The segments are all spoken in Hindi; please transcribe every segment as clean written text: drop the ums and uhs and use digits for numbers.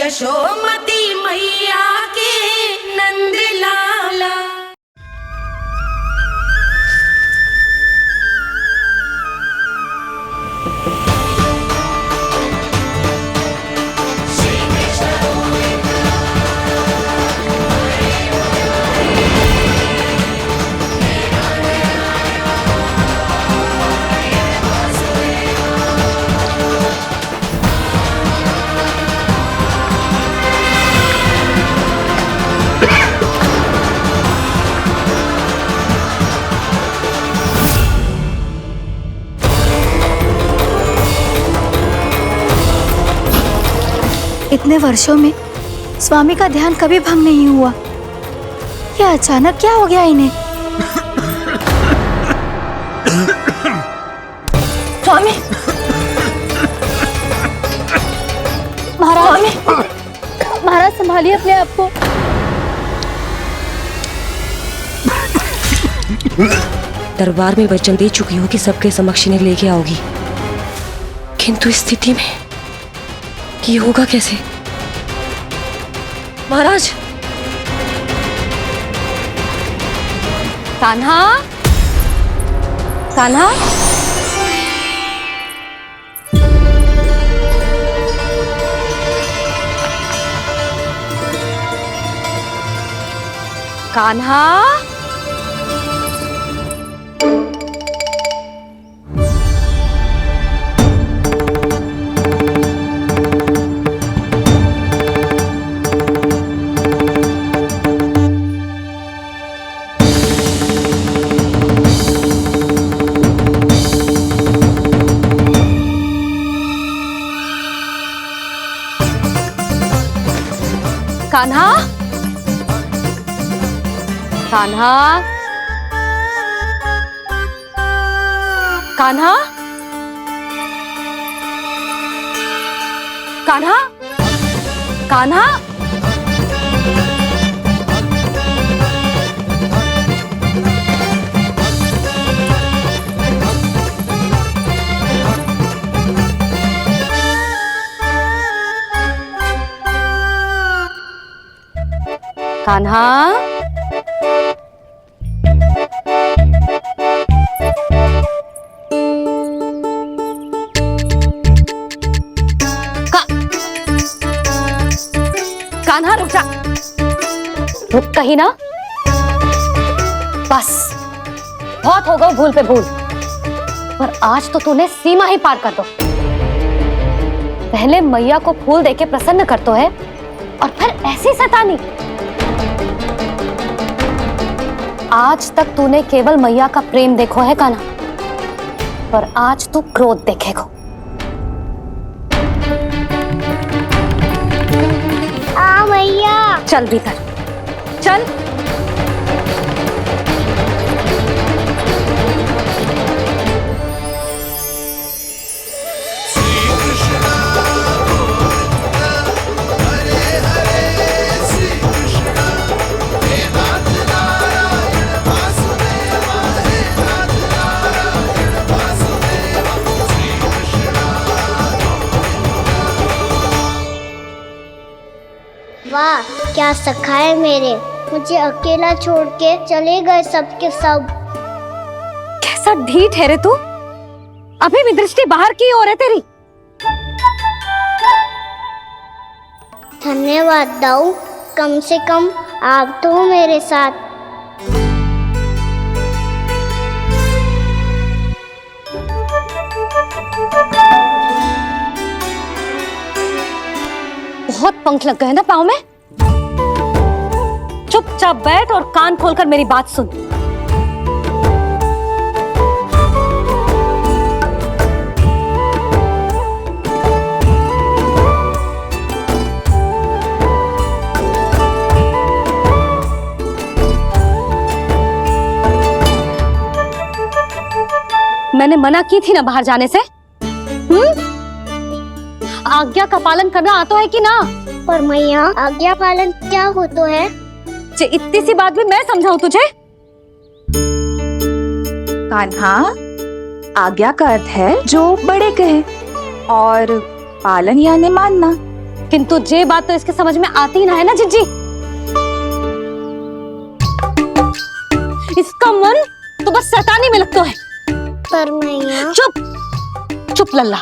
यशोमती मैया के नंद लाला। इतने वर्षों में स्वामी का ध्यान कभी भंग नहीं हुआ। क्या अचानक क्या हो गया इन्हें? स्वामी, महाराज, महाराज संभालिए अपने आप को। दरबार में वचन दे चुकी हो कि सबके समक्ष इन्हें लेके आओगी, किंतु इस स्थिति में ये होगा कैसे? महाराज, कान्हा, कान्हा, कान्हा, कान्हा, कान्हा, कान्हा, कान्हा, कान्हा, कान्हा, कान्हा रुक जा, रुक कहीं ना। बस बहुत हो गई भूल पे भूल, पर आज तो तूने सीमा ही पार कर दो। पहले मैया को फूल देके प्रसन्न कर तो है, और फिर ऐसी सतानी। आज तक तूने केवल मैया का प्रेम देखो है कान्हा, पर आज तू क्रोध देखेगा। मैया चल भीतर चल। वाह, क्या सखा है मेरे, मुझे अकेला छोड़ के चले गए सबके सब। कैसा ढीठ है रे तू, अभी भी दृष्टि बाहर की ओर है तेरी। धन्यवाद दाऊ, कम से कम आप तो हो मेरे साथ। बहुत पंख लग गए ना पाँव में। चुपचाप बैठ और कान खोलकर मेरी बात सुन। मैंने मना की थी ना बाहर जाने से। आज्ञा का पालन करना आता है कि ना? पर मैया, आज्ञा पालन क्या होता है? इतनी सी बात भी मैं समझाऊं तुझे? कान्हा, आज्ञा का अर्थ है जो बड़े कहे, और पालन यानी मानना। किंतु ये बात तो इसके समझ में आती ही ना है ना जिज्जी। इसका मन तो बस शैतानी में लगता है। पर मैया। चुप चुप लल्ला,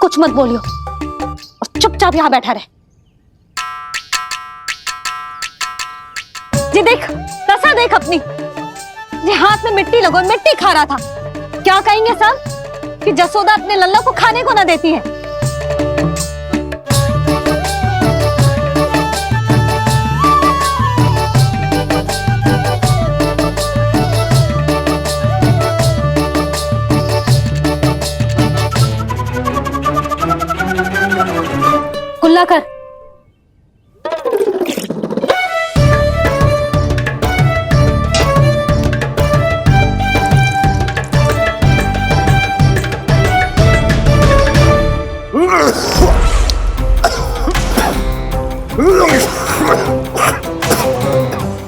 कुछ मत बोलियो और चुपचाप यहाँ बैठा रहे। जी देख, कैसा देख अपनी, ये हाथ में मिट्टी लगो, मिट्टी खा रहा था। क्या कहेंगे सब कि जसोदा अपने लल्ला को खाने को ना देती है। कुल्ला कर।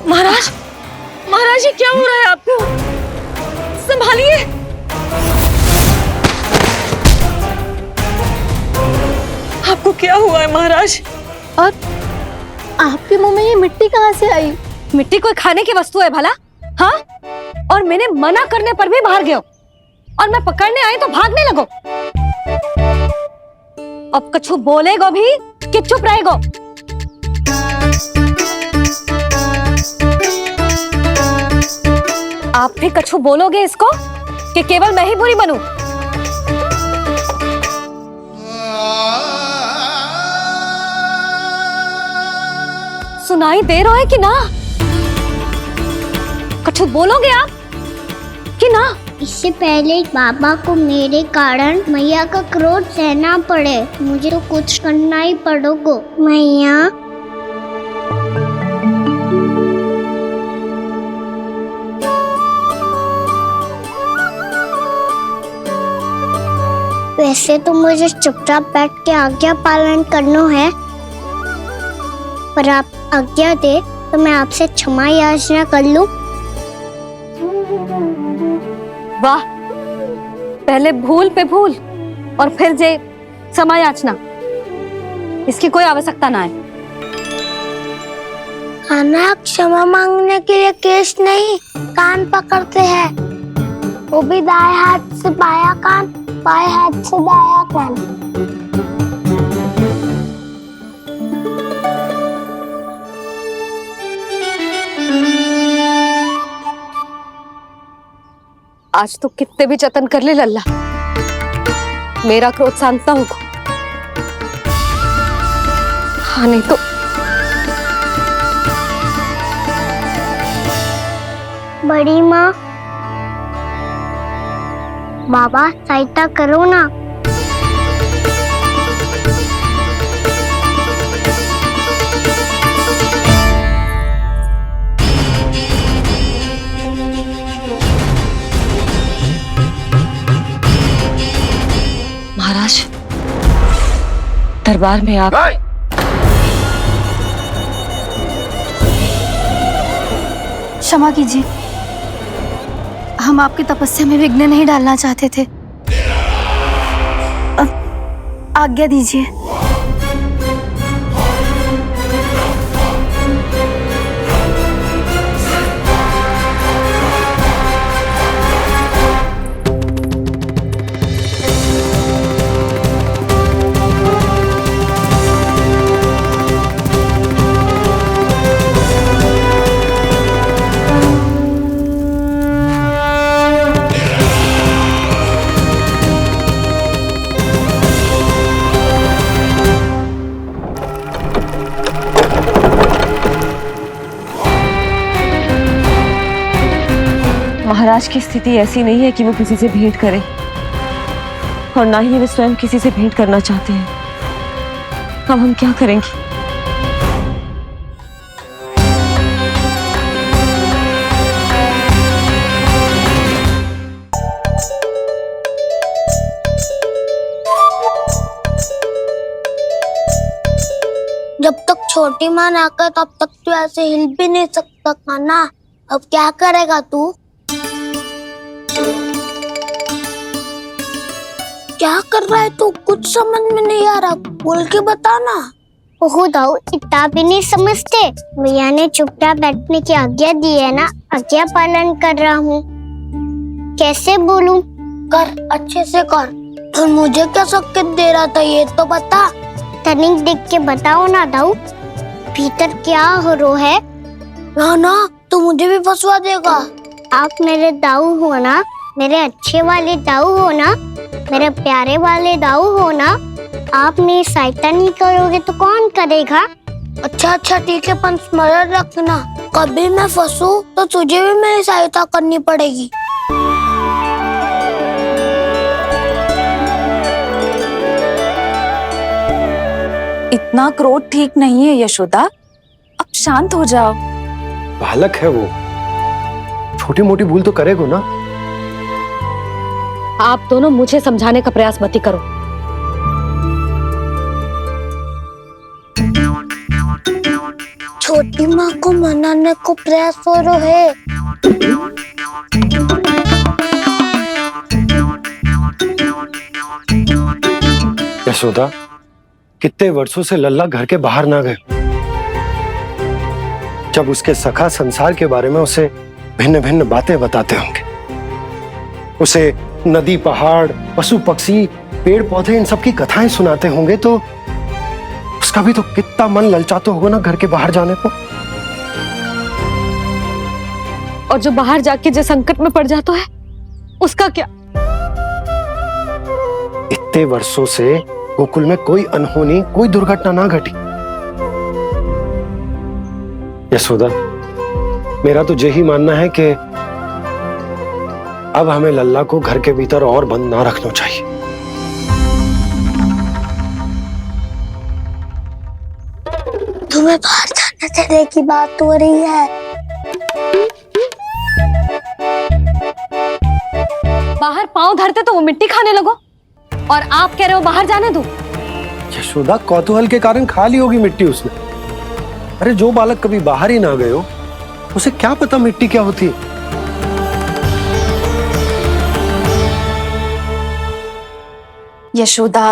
महाराज, महाराज ये क्या हो रहा है आपको? संभालिए। आपको क्या हुआ है महाराज? और आपके मुंह में ये मिट्टी कहाँ से आई? मिट्टी कोई खाने की वस्तु है भला? हाँ, और मैंने मना करने पर भी बाहर गए हो और मैं पकड़ने आई तो भागने लगो। अब कछु बोलेगो भी कि चुप रहेगो? आप भी कछु बोलोगे इसको कि केवल मैं ही बुरी बनूं? सुनाई दे रहा है कि ना? कछु बोलोगे आप कि ना? इससे पहले बाबा को मेरे कारण मैया का क्रोध सहना पड़े, मुझे तो कुछ करना ही पड़ेगा। मैया। वैसे तो मुझे चुपचाप बैठ के आज्ञा पालन करना है, पर आप आज्ञा दे तो मैं आपसे क्षमा याचना कर लूं। वाह, पहले भूल पे भूल और फिर जे क्षमा याचना, इसकी कोई आवश्यकता ना है। खाना क्षमा मांगने के लिए केस नहीं, कान पकड़ते हैं, वो भी दाएं हाथ से बायां कान, बाएं हाथ से दायां कान। आज तो कितने भी जतन कर ले लल्ला, मेरा क्रोध शांत ना होगा। हाँ नहीं तो बड़ी माँ, बाबा सहायता करो ना। महाराज, दरबार में आप क्षमा कीजिए, हम आपकी तपस्या में विघ्न नहीं डालना चाहते थे। आज्ञा दीजिए। महाराज की स्थिति ऐसी नहीं है कि वो किसी से भेंट करें, और ना ही वे स्वयं किसी से भेंट करना चाहते हैं। अब हम क्या करेंगे? जब तक छोटी माँ ना कर तब तक तू ऐसे हिल भी नहीं सकता था ना। अब क्या करेगा तू? क्या कर रहा है तू? कुछ समझ में नहीं आ रहा, बोल के बताना। ओहो दाऊ, इतना भी नहीं समझते। भैया ने चुपचाप बैठने की आज्ञा दी है ना, आज्ञा पालन कर रहा हूँ। कैसे बोलूं? कर, अच्छे से कर। तो मुझे क्या संकेत दे रहा था ये तो बता। तनिक देख के बताओ ना दाऊ, भीतर क्या हो रो है? ना ना, तू मुझे भी फंसवा देगा। आप मेरे दाऊ हो ना, मेरे अच्छे वाले दाऊ हो ना, मेरे प्यारे वाले दाऊ हो ना। आप मेरी सहायता नहीं करोगे तो कौन करेगा? अच्छा ठीक है, पर स्मरण रखना, कभी मैं फंसू तो तुझे भी मेरी सहायता करनी पड़ेगी। इतना क्रोध ठीक नहीं है यशोदा, अब शांत हो जाओ। बालक है वो, छोटी मोटी भूल तो करेगा ना। आप दोनों मुझे समझाने का प्रयास मत ही करो। छोटी माँ को मनाने को प्रयास हो रहा है। यशोदा, कितने वर्षों से लल्ला घर के बाहर ना गए। जब उसके सखा संसार के बारे में उसे भिन्न भिन्न बातें बताते होंगे, उसे नदी पहाड़ पशु पक्षी पेड़ पौधे इन सब की कथाएं सुनाते होंगे, तो उसका भी तो कितना मन ललचाता होगा ना घर के बाहर जाने को। और जो बाहर जाके जो संकट में पड़ जाता है उसका क्या? इतने वर्षों से गोकुल में कोई अनहोनी कोई दुर्घटना ना घटी। यशोदा, मेरा तो यही मानना है कि अब हमें लल्ला को घर के भीतर और बंद ना रखना चाहिए। तुम्हें बाहर जाने देने की बात हो रही है। बाहर पांव धरते तो वो मिट्टी खाने लगो, और आप कह रहे हो बाहर जाने दो। यशोदा, कौतूहल के कारण खा ली होगी मिट्टी उसने। अरे जो बालक कभी बाहर ही ना गए हो, उसे क्या पता मिट्टी क्या होती है। यशोदा,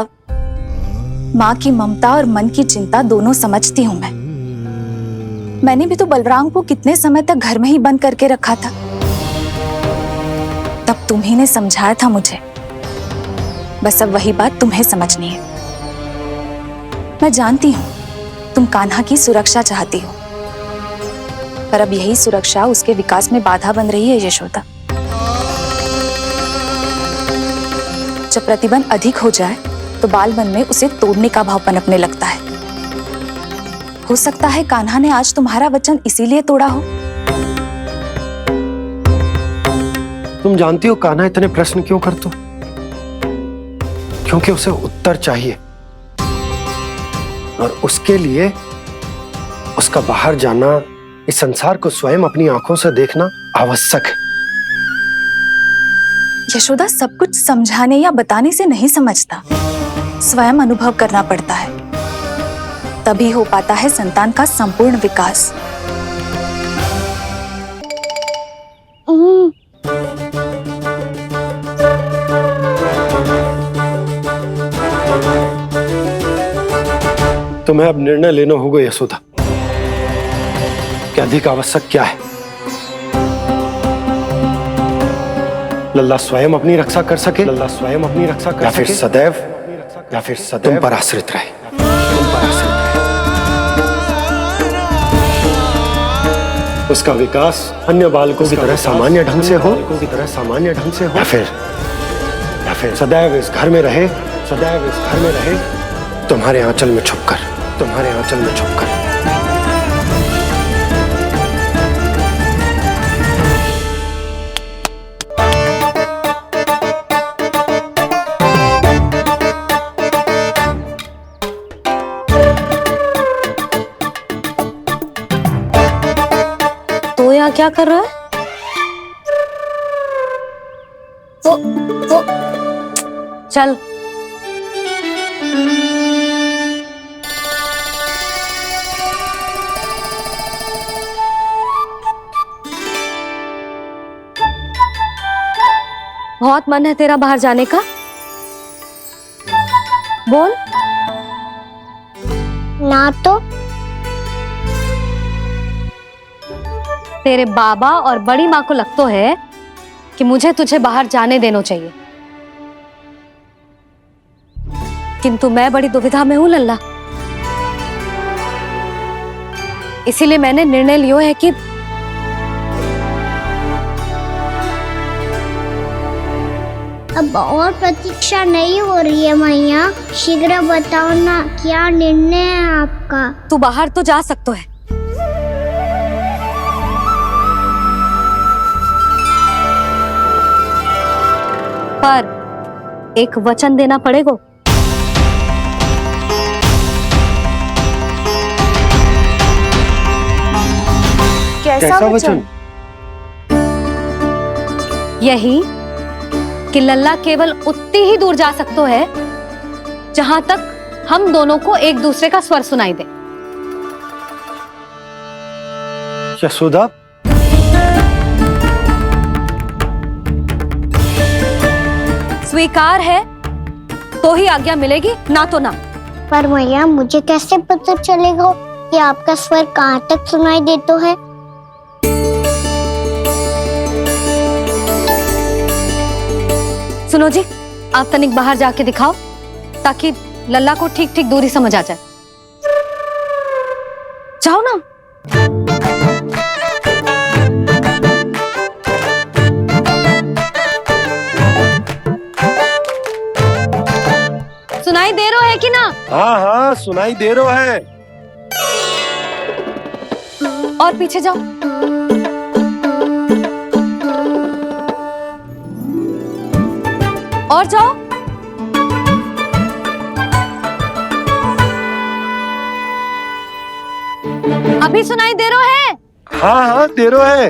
माँ की ममता और मन की चिंता दोनों समझती हूँ मैं। मैंने भी तो बलराम को कितने समय तक घर में ही बंद करके रखा था। तब तुम्ही ने समझाया था मुझे, बस अब वही बात तुम्हें समझनी है। मैं जानती हूँ तुम कान्हा की सुरक्षा चाहती हो, पर अब यही सुरक्षा उसके विकास में बाधा बन रही है यशोदा। जब प्रतिबंध अधिक हो जाए तो बाल मन में उसे तोड़ने का भाव पनपने लगता है। हो सकता है कान्हा ने आज तुम्हारा वचन इसीलिए तोड़ा हो। तुम जानती हो कान्हा इतने प्रश्न क्यों करते हो? क्योंकि उसे उत्तर चाहिए, और उसके लिए उसका बाहर जाना, इस संसार को स्वयं अपनी आंखों से देखना आवश्यक है। यशोदा, सब कुछ समझाने या बताने से नहीं समझता, स्वयं अनुभव करना पड़ता है, तभी हो पाता है संतान का संपूर्ण विकास। तुम्हें अब निर्णय लेना होगा यशोदा कि अधिक आवश्यक क्या है। लल्ला स्वयं अपनी रक्षा कर सके, लल्ला स्वयं अपनी रक्षा कर सके, या फिर सदैव तुम पर आश्रित रहे, तुम पर आश्रित रहे। उसका विकास अन्य बालकों की तरह सामान्य ढंग से हो, या फिर सदैव इस घर में रहे, सदैव इस घर में रहे, तुम्हारे आंचल में छुपकर, तुम्हारे आंचल में छुपकर। तो यहाँ क्या कर रहा है? वो चल। बहुत मन है तेरा बाहर जाने का? बोल। ना तो तेरे बाबा और बड़ी माँ को लगता है कि मुझे तुझे बाहर जाने देना चाहिए, किंतु मैं बड़ी दुविधा में हूं लल्ला। इसीलिए मैंने निर्णय लियो है कि अब और प्रतीक्षा नहीं हो रही है मैया। शीघ्र बताओ ना, क्या निर्णय है आपका? तू बाहर तो जा सकता है, पर एक वचन देना पड़ेगा। कैसा वचन? यही कि लल्ला केवल उतनी ही दूर जा सकता है जहां तक हम दोनों को एक दूसरे का स्वर सुनाई दे। यशोदा, स्वीकार है तो ही आज्ञा मिलेगी, ना तो ना। पर मैया मुझे कैसे पता चलेगा कि आपका स्वर कहाँ तक सुनाई देता है? सुनो जी, आप तनिक बाहर जाके दिखाओ ताकि लल्ला को ठीक ठीक दूरी समझ आ जाए। जाओ ना। सुनाई दे रहा है कि ना? हाँ हाँ सुनाई दे रहा है। और पीछे जाओ। और जाओ। अभी सुनाई दे रहा है? हाँ हाँ दे रहा है।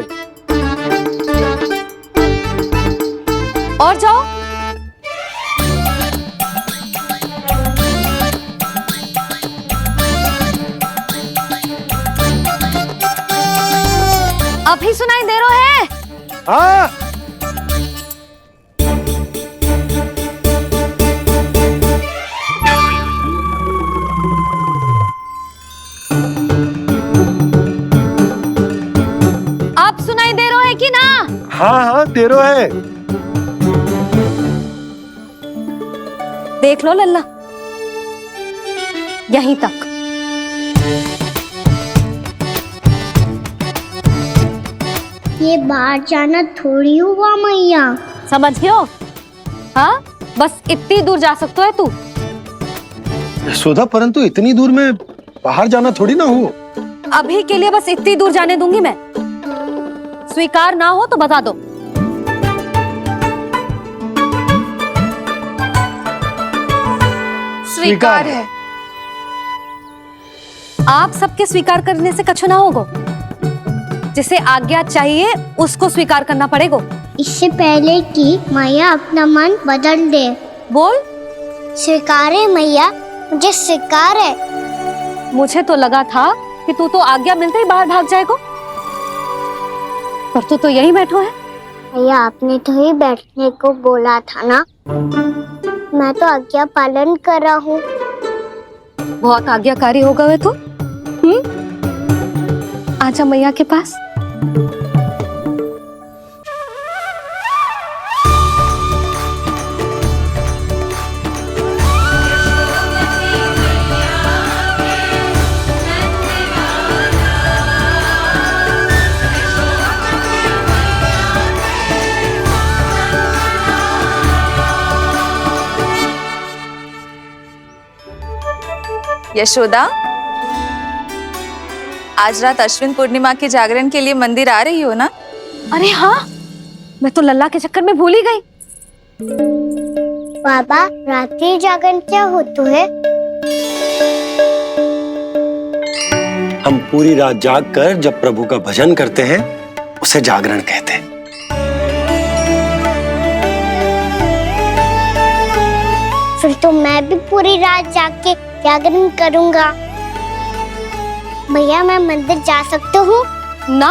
और जाओ। अभी सुनाई दे रहा है? हाँ। आप सुनाई दे रहा है कि ना? हाँ हाँ दे रहा है। देख लो लल्ला, यहीं तक। ये बाहर जाना थोड़ी हुआ मैया। समझ गयो? हाँ, बस इतनी दूर जा सकता है तू। यशोदा, परंतु इतनी दूर में बाहर जाना थोड़ी ना हो। अभी के लिए बस इतनी दूर जाने दूंगी मैं। स्वीकार ना हो तो बता दो। स्वीकार है। आप सबके स्वीकार करने से कछु ना होगा। जिसे आज्ञा चाहिए उसको स्वीकार करना पड़ेगा। इससे पहले कि मैया अपना मन बदल दे। बोल। स्वीकार है मैया, मुझे स्वीकार है। मुझे तो लगा था कि तू तो आज्ञा मिलते ही बाहर भाग जाएगा, पर तू तो यहीं बैठो है। भैया आपने तो ही बैठने को बोला था ना, मैं तो आज्ञा पालन कर रहा हूँ। बहुत आज्ञाकारी होगा वे तो। आजा मैया के पास। यशोदा, आज रात अश्विन पूर्णिमा के जागरण के लिए मंदिर आ रही हो ना? अरे हाँ, मैं तो लल्ला के चक्कर में भूल ही गई। बाबा, रात्रि जागरण क्या होता है? हम पूरी रात जाग कर जब प्रभु का भजन करते हैं उसे जागरण कहते हैं। फिर तो मैं भी पूरी रात जाग के जागरण करूंगा। भैया मैं मंदिर जा सकती हूँ? ना,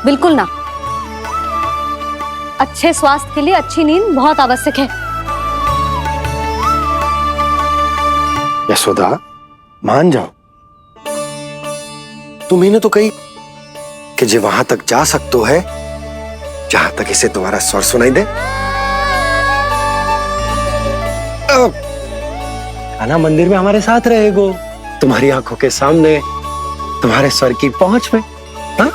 बिल्कुल ना। अच्छे स्वास्थ्य के लिए अच्छी नींद बहुत आवश्यक है। यशोदा, मान जाओ। तुम्ही ने तो कही कि जे वहां तक जा सकते है जहां तक इसे तुम्हारा स्वर सुनाई दे। कान्हा मंदिर में हमारे साथ रहेगो, तुम्हारी आंखों के सामने, तुम्हारे स्वर की पहुंच में। हाँ?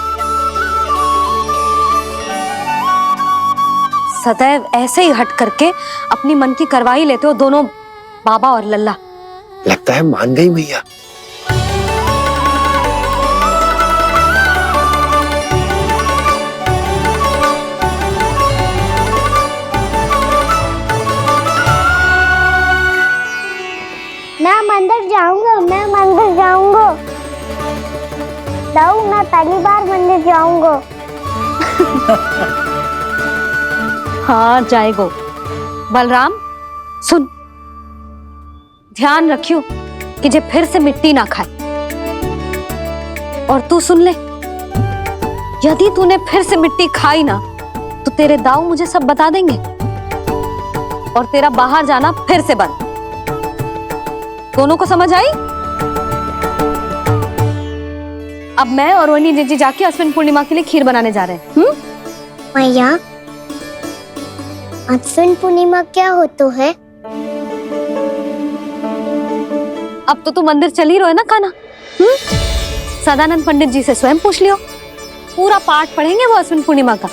सदैव ऐसे ही हट करके अपनी मन की करवाई लेते हो दोनों बाबा और लल्ला। लगता है मान गई मैया। मैं मंदिर जाऊंगा, मैं मंदिर जाऊंगा। दाऊ, मैं पहली बार मंदिर जाऊंगा। हाँ जाएगो। बलराम सुन, ध्यान रखियो कि जे फिर से मिट्टी ना खाए। और तू सुन ले, यदि तूने फिर से मिट्टी खाई ना तो तेरे दाऊ मुझे सब बता देंगे और तेरा बाहर जाना फिर से बंद। दोनों को समझ आई? अब मैं और रोहिणी जीजी जाके अश्विन पूर्णिमा के लिए खीर बनाने जा रहे हैं। मैया, अश्विन पूर्णिमा क्या होता है? अब तो तू मंदिर चल ही रहो है ना कान्हा। सदानंद पंडित जी से स्वयं पूछ लियो, पूरा पाठ पढ़ेंगे वो अश्विन पूर्णिमा का।